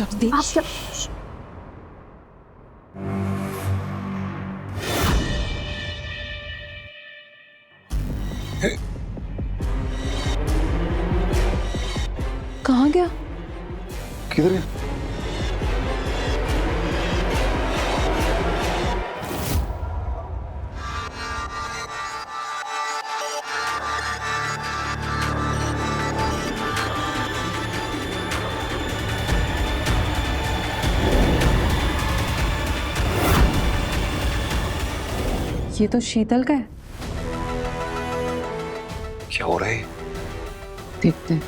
शब्द दी। आप क्या कहाँ गया? किधर गया? ये तो शीतल का है। क्या हो रहा है? देखते हैं।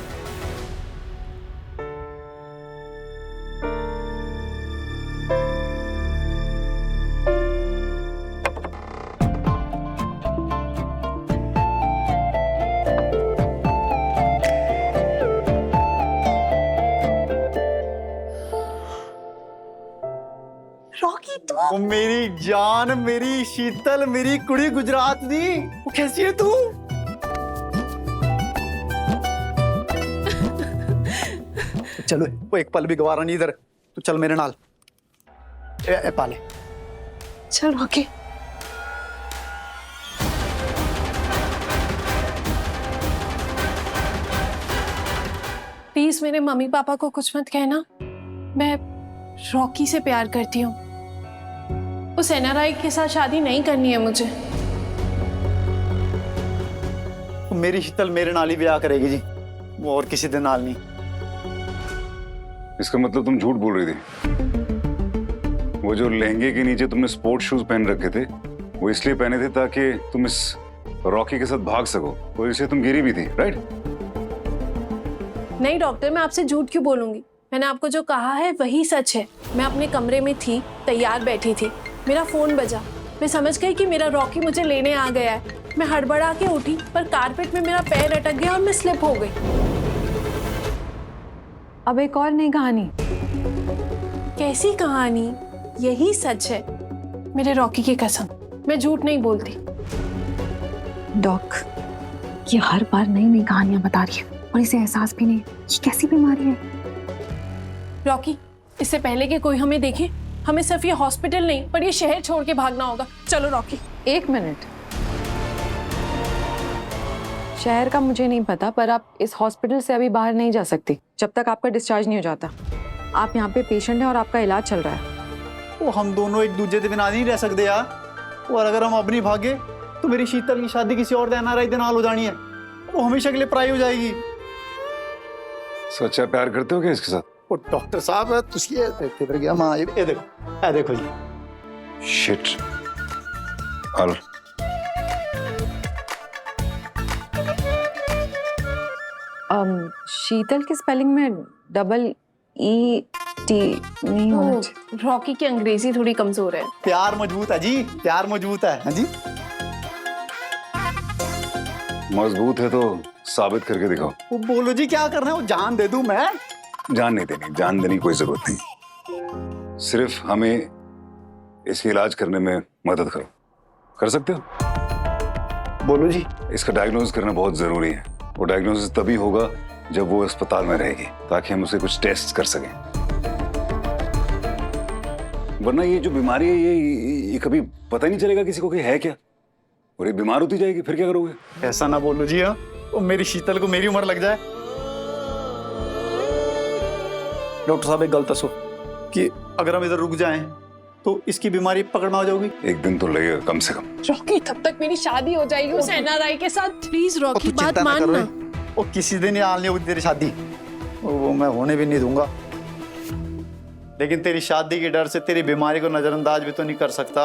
रॉकी तू? ओ मेरी जान, मेरी शीतल, मेरी कुड़ी गुजरात दी, वो कैसी है तू? चलो वो एक पल भी गवारा नहीं इधर, तू चल मेरे नाल। ए पाले चल रॉकी। प्लीज मेरे मम्मी पापा को कुछ मत कहना। मैं रॉकी से प्यार करती हूँ। उस एनआरआई के साथ शादी नहीं करनी है मुझे। मेरी शीतल मेरे नाल ही ब्याह करेगी जी, वो और किसी दे नाल नहीं। इसका मतलब तुम झूठ बोल रही थी। वो जो लहंगे के नीचे तुमने स्पोर्ट शूज पहन रखे थे, वो इसलिए पहने थे ताकि तुम इस रॉकी के साथ भाग सको, और इसलिए तुम गिरी भी थी, राइट? नहीं डॉक्टर, मैं आपसे झूठ क्यों बोलूंगी? मैंने आपको जो कहा है वही सच है। मैं अपने कमरे में थी, तैयार बैठी थी, मेरा फोन बजा। मैं समझ गई कि मेरा रॉकी मुझे लेने आ गया है। मैं हड़बड़ा के उठी, पर कारपेट में मेरा पैर अटक गया और मैं स्लिप हो गई। अब एक और नई कहानी। कैसी कहानी? यही सच है, मेरे रॉकी की कसम। मैं झूठ नहीं बोलती। डॉक, ये हर बार नई नई कहानियां बता रही है और इसे एहसास भी नहीं। ये कैसी बीमारी है? रॉकी, इससे पहले कि कोई हमें देखे, हमें सिर्फ ये हॉस्पिटल नहीं पर ये शहर छोड़ के भागना होगा। चलो रॉकी। एक मिनट, शहर का मुझे नहीं पता, पर आप इस हॉस्पिटल से अभी बाहर नहीं जा सकती जब तक आपका डिस्चार्ज नहीं हो जाता। आप यहाँ पे पेशेंट हैं और आपका इलाज चल रहा है। वो हम दोनों एक दूसरे के बिना नहीं रह सकते यार। और अगर हम अब नहीं भागे तो मेरी शीतल की शादी किसी और एनआरआई के नाल हो जानी है। वो हमेशा के लिए पराई हो जाएगी। सच्चा प्यार करते हो क्या इसके साथ? वो डॉक्टर साहब है, तुसी किधर गया? मां ये देखो जी। शिट। और शीतल की स्पेलिंग में डबल ई टी नहीं होना चाहिए। रॉकी की अंग्रेजी थोड़ी कमजोर है। प्यार मजबूत है जी, प्यार मजबूत है। हाँ जी, मजबूत है तो साबित करके दिखाओ। वो बोलो जी क्या करना है? वो जान दे दूं मैं? जान नहीं देनी, जान देने की कोई जरूरत नहीं। सिर्फ हमें इसका इलाज करने में मदद करो। कर सकते हो? बोलो जी। इसका डायग्नोज करना बहुत जरूरी है। वो डायग्नोसिस तभी होगा जब वो अस्पताल में रहेगी, ताकि हम उसे कुछ टेस्ट कर सकें। वरना ये जो बीमारी है ये कभी पता ही नहीं चलेगा किसी को कि है क्या, और ये बीमार होती जाएगी। फिर क्या करोगे? ऐसा ना बोलो जी। हाँ, वो मेरी शीतल को मेरी उम्र लग जाए। डॉक्टर साहब एक गलत सो कि अगर हम इधर रुक जाएं तो इसकी बीमारी पकड़ में आ जाओगी। एक दिन तो लगेगा कम से कम। रॉकी, तब तक मेरी शादी हो जाएगी उस एनआरआई के साथ। प्लीज रॉकी, बात मानना। वो किसी दिन ही आने होगी तेरी शादी, वो मैं होने भी नहीं दूंगा। लेकिन तेरी शादी के डर से तेरी बीमारी को नजरअंदाज भी तो नहीं कर सकता।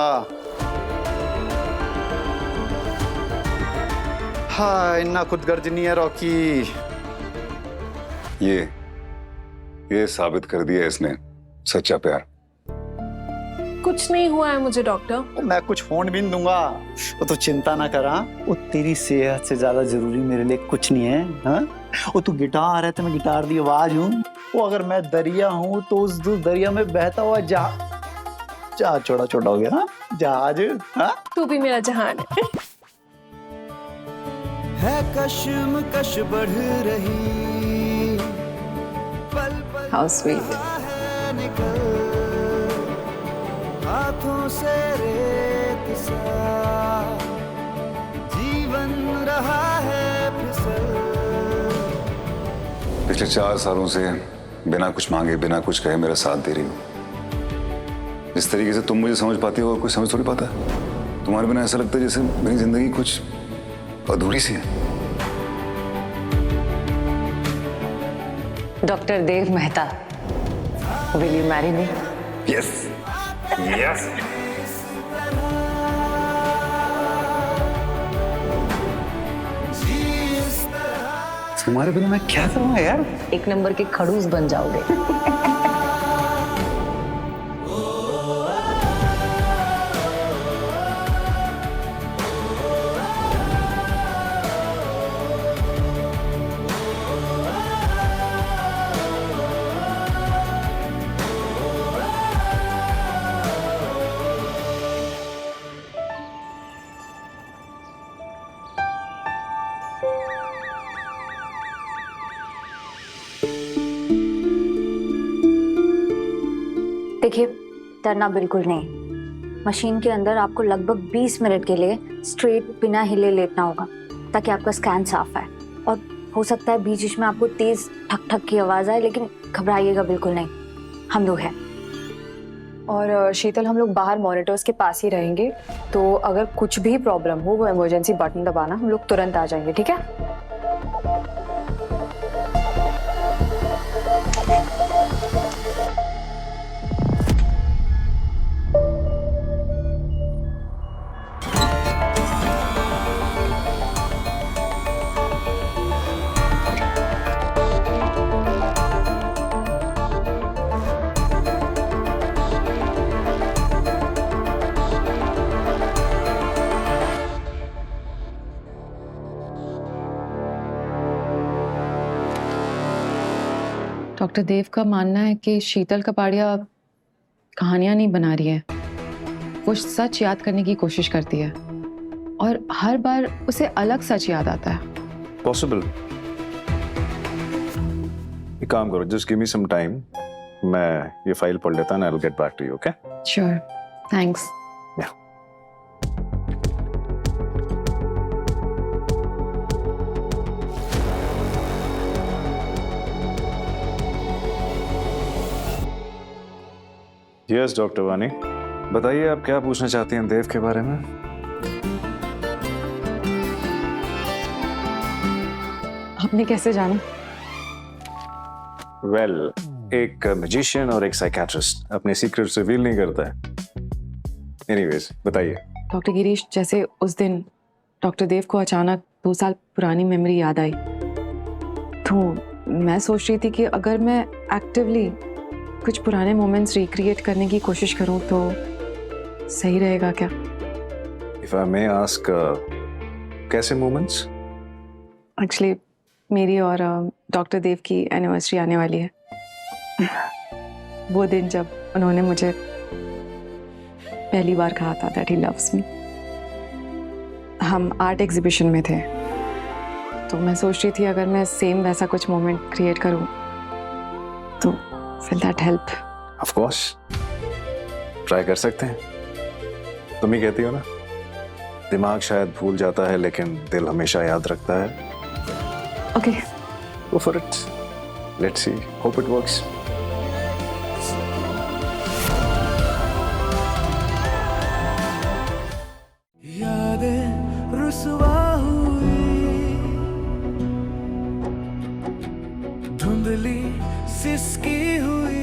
हाँ, इतना खुदगर्ज नहीं है रॉकी। ये साबित कर दिया इसने सच्चा प्यार। कुछ नहीं हुआ है मुझे डॉक्टर। मैं कुछ होने भी नहीं दूंगा। वो तो चिंता ना करा। वो तेरी सेहत से ज्यादा जरूरी मेरे लिए कुछ नहीं है। हाँ, वो तू गिटार है तो मैं गिटार की आवाज हूँ। वो अगर मैं दरिया हूँ तो उस दरिया में बहता हुआ जहाज छोटा छोटा हो गया ना, जहाज। हाँ, तू भी मेरा जहान है कश्मकश बढ़ रही, पल पल How sweet. है निकल, हाथों से रेत सा जीवन रहा है फिसल। पिछले 4 सालों से बिना कुछ मांगे बिना कुछ कहे मेरा साथ दे रही हो। जिस तरीके से तुम मुझे समझ पाती हो और कोई समझ थोड़ी पाता है। तुम्हारे बिना ऐसा लगता है जैसे मेरी जिंदगी कुछ अधूरी सी है। Doctor Dev Mehta, will you marry me? Yes yes. तुम्हारे बिना मैं क्या करूँगा यार? 1 नंबर के खड़ूस बन जाओगे। देखिए, डरना बिल्कुल नहीं। मशीन के अंदर आपको लगभग 20 मिनट के लिए स्ट्रेट बिना हिले लेटना होगा ताकि आपका स्कैन साफ आए। और हो सकता है बीच बीच में आपको तेज ठक ठक की आवाज़ आए, लेकिन घबराइएगा बिल्कुल नहीं, हम लोग हैं। और शीतल, हम लोग बाहर मॉनिटर्स के पास ही रहेंगे, तो अगर कुछ भी प्रॉब्लम हो वो इमरजेंसी बटन दबाना, हम लोग तुरंत आ जाएंगे, ठीक है? डॉक्टर देव का मानना है कि शीतल कपाड़िया कहानियां नहीं बना रही है, वो सच याद करने की कोशिश करती है और हर बार उसे अलग सच याद आता है। पॉसिबल। एक काम करो, just give me some time, मैं ये फाइल पढ़ लेता हूं, I will get back to you, okay? Sure, thanks. Yes doctor Wani, बताइए आप क्या पूछना चाहती हैं देव के बारे में? आपने कैसे जाना? वेल, एक मैजिशियन और एक साइकियाट्रिस्ट अपने सीक्रेट्स रिवील नहीं करता है। एनीवेज, बताइए। डॉक्टर गिरीश, जैसे उस दिन डॉक्टर देव को अचानक 2 साल पुरानी मेमोरी याद आई, तो मैं सोच रही थी कि अगर मैं एक्टिवली कुछ पुराने मोमेंट्स रिक्रिएट करने की कोशिश करूं तो सही रहेगा क्या? इफ आई मे आस्क, कैसे मोमेंट्स? एक्चुअली मेरी और डॉक्टर देव की एनिवर्सरी आने वाली है। वो दिन जब उन्होंने मुझे पहली बार कहा था दैट ही लव्स मी। हम आर्ट एग्जीबिशन में थे, तो मैं सोच रही थी अगर मैं सेम वैसा कुछ मोमेंट क्रिएट करूं तो will that help? Of course, try कर सकते हैं। तुम ही कहती हो ना, दिमाग शायद भूल जाता है लेकिन दिल हमेशा याद रखता है। Okay. Go for it. Let's see. Hope it works. यादें रुसवा हुई, धुंधली सिसकी हुई,